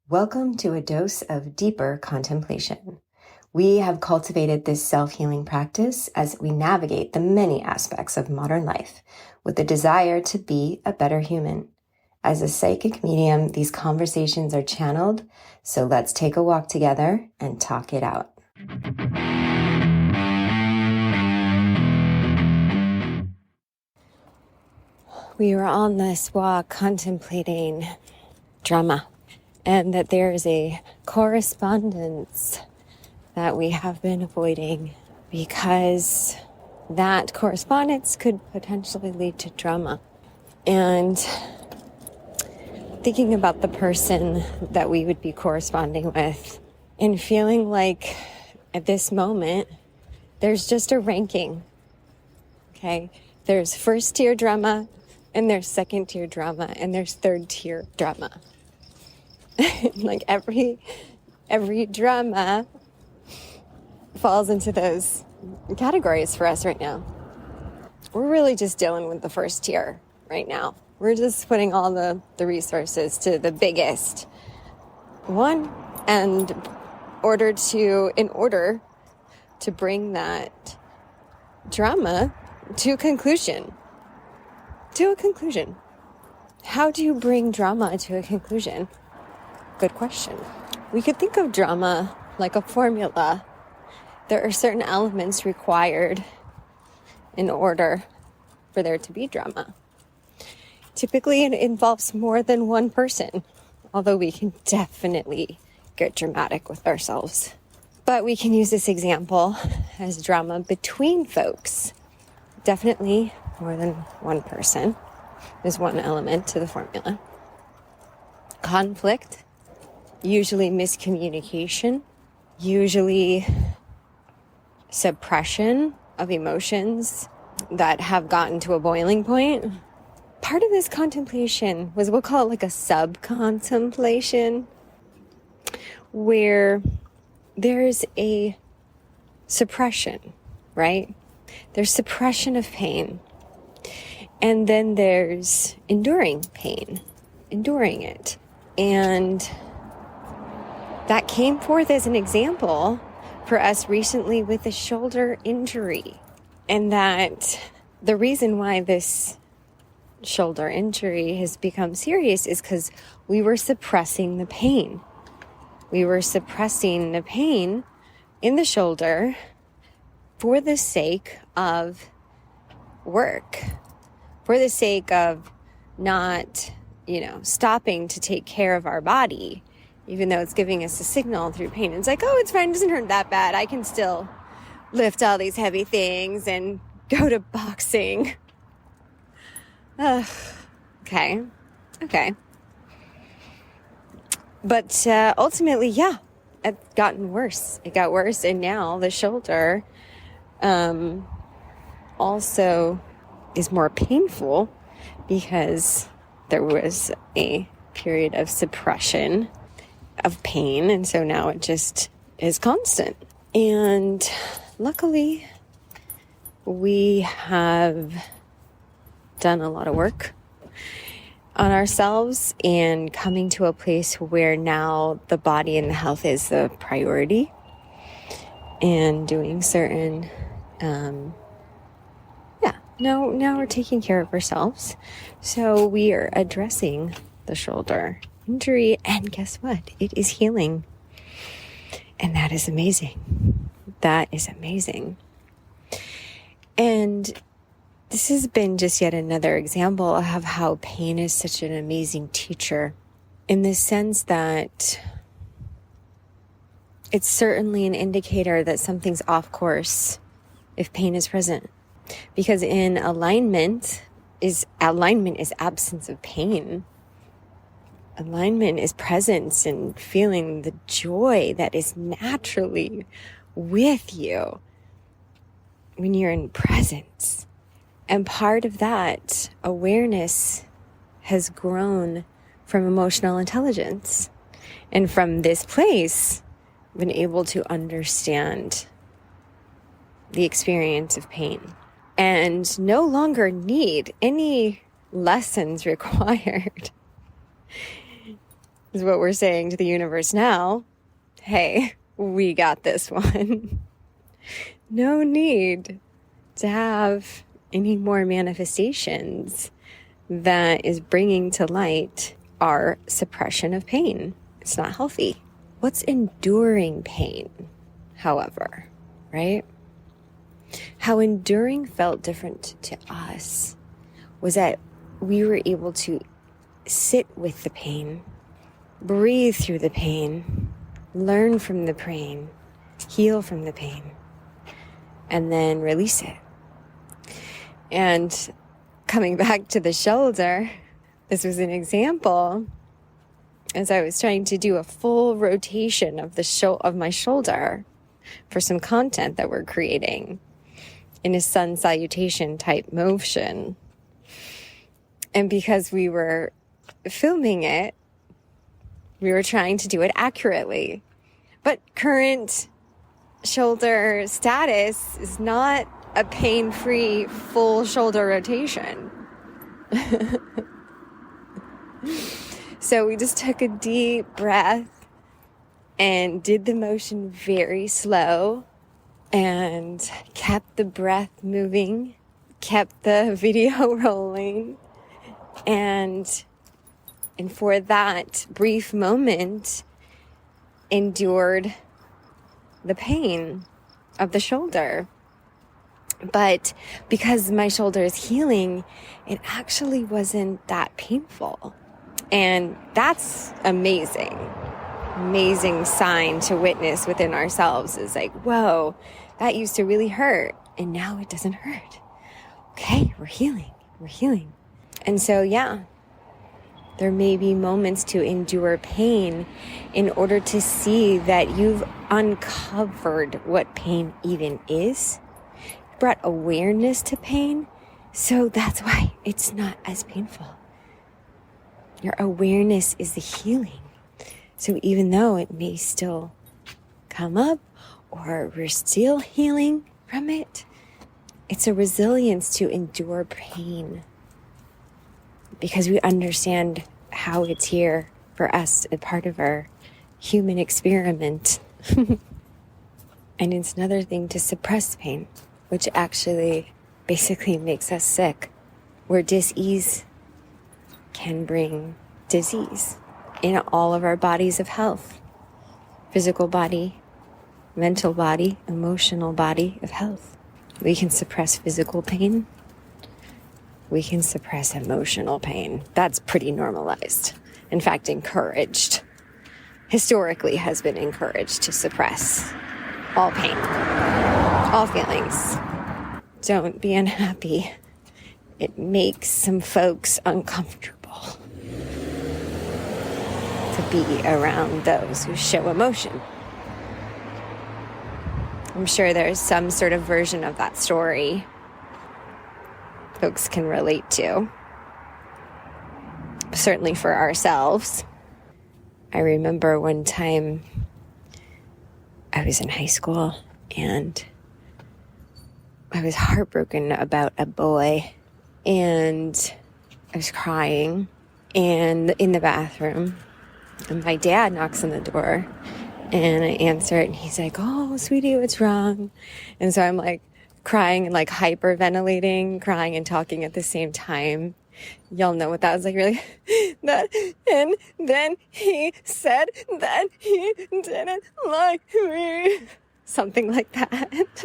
Welcome to a dose of deeper contemplation. We have cultivated this self-healing practice as we navigate the many aspects of modern life with the desire to be a better human. As a psychic medium, these conversations are channeled, so let's take a walk together and talk it out. We were on this walk contemplating drama, and that there is a correspondence that we have been avoiding because that correspondence could potentially lead to drama. And thinking about the person that we would be corresponding with and feeling like at this moment, there's just a ranking, okay? There's first tier drama, and there's second tier drama, and there's third tier drama. Like every drama falls into those categories for us right now. We're really just dealing with the first tier right now. We're just putting all the resources to the biggest one, and in order to bring that drama to a conclusion. How do you bring drama to a conclusion? Good question. We could think of drama like a formula. There are certain elements required in order for there to be drama. Typically, it involves more than one person, although we can definitely get dramatic with ourselves. But we can use this example as drama between folks. Definitely more than one person is one element to the formula. Conflict. Usually miscommunication, usually suppression of emotions that have gotten to a boiling point. Part of this contemplation was, we'll call it like a sub-contemplation, where there's a suppression, right? There's suppression of pain. And then there's enduring pain, enduring it. And that came forth as an example for us recently with a shoulder injury. And that the reason why this shoulder injury has become serious is because we were suppressing the pain. We were suppressing the pain in the shoulder for the sake of work, for the sake of not, stopping to take care of our body. Even though it's giving us a signal through pain. It's like, oh, it's fine, it doesn't hurt that bad. I can still lift all these heavy things and go to boxing. Okay. But ultimately, yeah, it gotten worse. It got worse, and now the shoulder also is more painful because there was a period of suppression of pain, and so now it just is constant. And luckily, we have done a lot of work on ourselves and coming to a place where now the body and the health is the priority, and doing certain now we're taking care of ourselves. So we are addressing the shoulder injury, and guess what? It is healing. And that is amazing. And this has been just yet another example of how pain is such an amazing teacher, in the sense that it's certainly an indicator that something's off course if pain is present. Because in alignment is absence of pain. Alignment is presence and feeling the joy that is naturally with you when you're in presence. And part of that awareness has grown from emotional intelligence. And from this place, been able to understand the experience of pain and no longer need any lessons required is what we're saying to the universe now. Hey, we got this one. No need to have any more manifestations that is bringing to light our suppression of pain. It's not healthy. What's enduring pain, however, right? How enduring felt different to us was that we were able to sit with the pain, breathe through the pain, learn from the pain, heal from the pain, and then release it. And coming back to the shoulder, this was an example as I was trying to do a full rotation of of my shoulder for some content that we're creating in a sun salutation type motion. And because we were filming it, we were trying to do it accurately. But current shoulder status is not a pain-free full shoulder rotation. So we just took a deep breath and did the motion very slow and kept the breath moving, kept the video rolling, and for that brief moment endured the pain of the shoulder. But because my shoulder is healing, it actually wasn't that painful. And that's amazing sign to witness within ourselves. Is like, whoa, that used to really hurt and now it doesn't hurt. Okay, we're healing. And so, yeah, there may be moments to endure pain in order to see that you've uncovered what pain even is, brought awareness to pain. So that's why it's not as painful. Your awareness is the healing. So even though it may still come up or we're still healing from it, it's a resilience to endure pain because we understand how it's here for us, a part of our human experiment. And it's another thing to suppress pain, which actually basically makes us sick, where dis-ease can bring disease in all of our bodies of health. Physical body, mental body, emotional body of health. We can suppress physical pain. We can suppress emotional pain. That's pretty normalized. In fact, encouraged. Historically has been encouraged to suppress all pain, all feelings. Don't be unhappy. It makes some folks uncomfortable to be around those who show emotion. I'm sure there's some sort of version of that story folks can relate to. Certainly for ourselves. I remember one time I was in high school and I was heartbroken about a boy, and I was crying and in the bathroom, and my dad knocks on the door and I answer it and he's like, "Oh, sweetie, what's wrong?" And so I'm like crying and like hyperventilating, crying and talking at the same time. Y'all know what that was like, really? And then he said that he didn't like me. Something like that.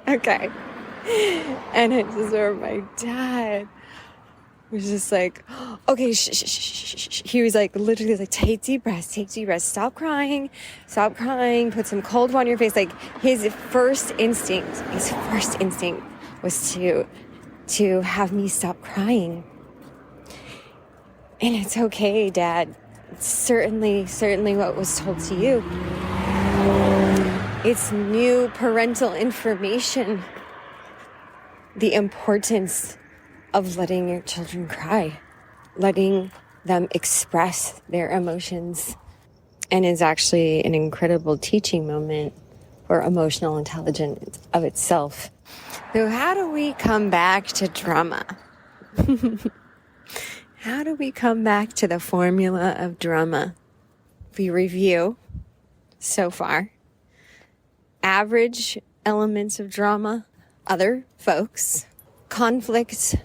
Okay. And it just where my dad was just like, okay, shh. He was like, literally like, take deep breaths, stop crying, put some cold water on your face. Like his first instinct was to have me stop crying. And it's okay, Dad. It's certainly what was told to you. It's new parental information. The importance of letting your children cry, letting them express their emotions. And it's actually an incredible teaching moment for emotional intelligence of itself. So how do we come back to drama? How do we come back to the formula of drama? We review so far average elements of drama, other folks, conflict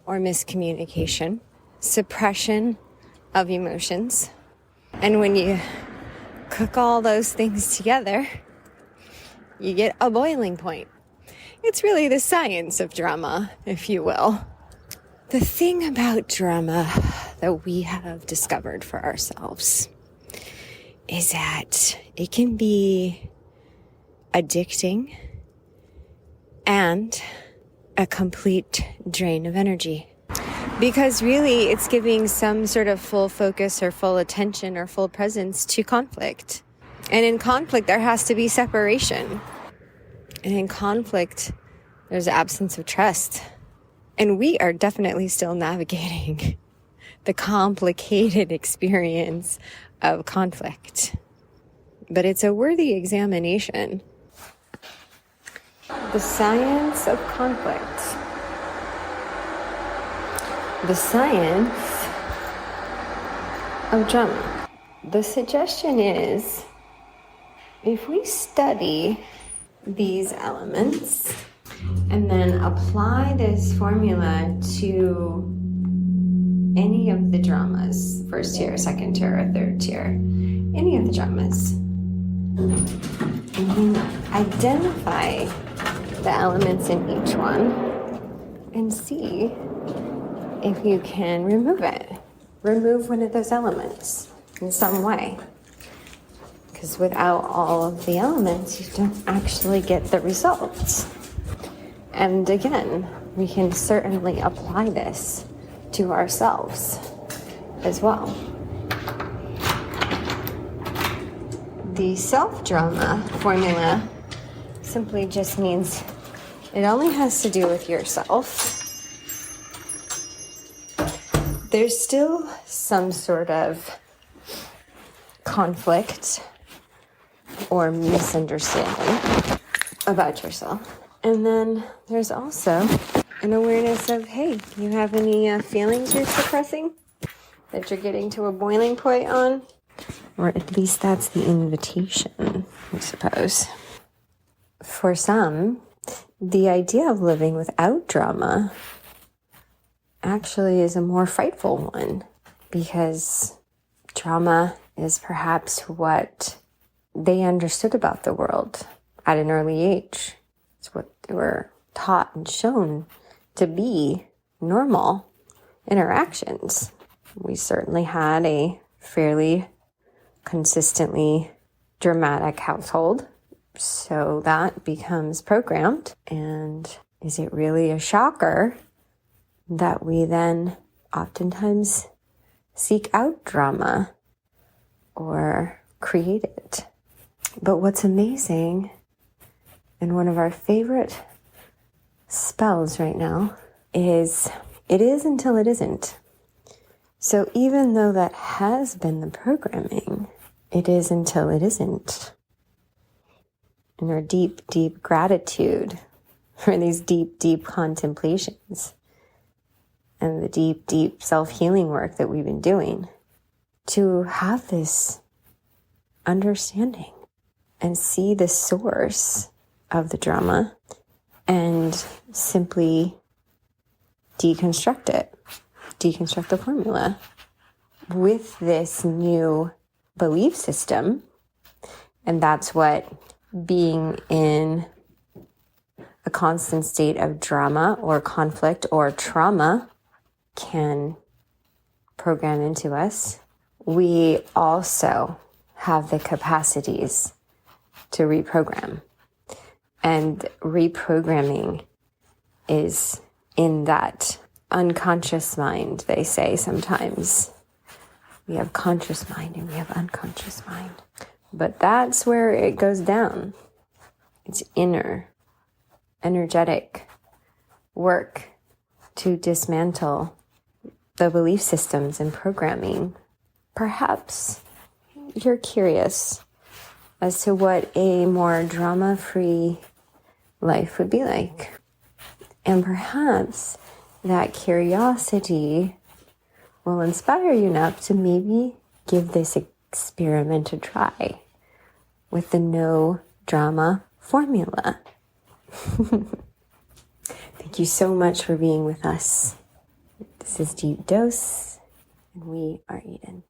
or miscommunication, suppression of emotions. And when you cook all those things together, you get a boiling point. It's really the science of drama, if you will. The thing about drama that we have discovered for ourselves is that it can be addicting and a complete drain of energy. Because really, it's giving some sort of full focus or full attention or full presence to conflict. And in conflict, there has to be separation. And in conflict, there's absence of trust. And we are definitely still navigating the complicated experience of conflict. But it's a worthy examination. The science of conflict. The science of drama. The suggestion is, if we study these elements and then apply this formula to any of the dramas, first tier, second tier, or third tier, any of the dramas, and identify the elements in each one and see if you can remove it. Remove one of those elements in some way. Because without all of the elements, you don't actually get the results. And again, we can certainly apply this to ourselves as well. The self-drama formula simply just means it only has to do with yourself. There's still some sort of conflict or misunderstanding about yourself. And then there's also an awareness of, hey, you have any feelings you're suppressing that you're getting to a boiling point on? Or at least that's the invitation, I suppose. For some, the idea of living without drama actually is a more frightful one, because drama is perhaps what they understood about the world at an early age. It's what they were taught and shown to be normal interactions. We certainly had a fairly consistently dramatic household, so that becomes programmed. And is it really a shocker that we then oftentimes seek out drama or create it? But what's amazing, and one of our favorite spells right now, is it is until it isn't. So even though that has been the programming, it is until it isn't. And our deep, deep gratitude for these deep, deep contemplations and the deep, deep self-healing work that we've been doing to have this understanding and see the source of the drama and simply deconstruct it, deconstruct the formula with this new belief system. And that's what being in a constant state of drama or conflict or trauma can program into us. We also have the capacities to reprogram. And reprogramming is in that unconscious mind, they say sometimes. We have conscious mind and we have unconscious mind. But that's where it goes down. It's inner, energetic work to dismantle the belief systems and programming. Perhaps you're curious as to what a more drama-free life would be like. And perhaps that curiosity will inspire you enough to maybe give this experiment a try with the no drama formula. Thank you so much for being with us. This is Deep Dose, and we are Eden.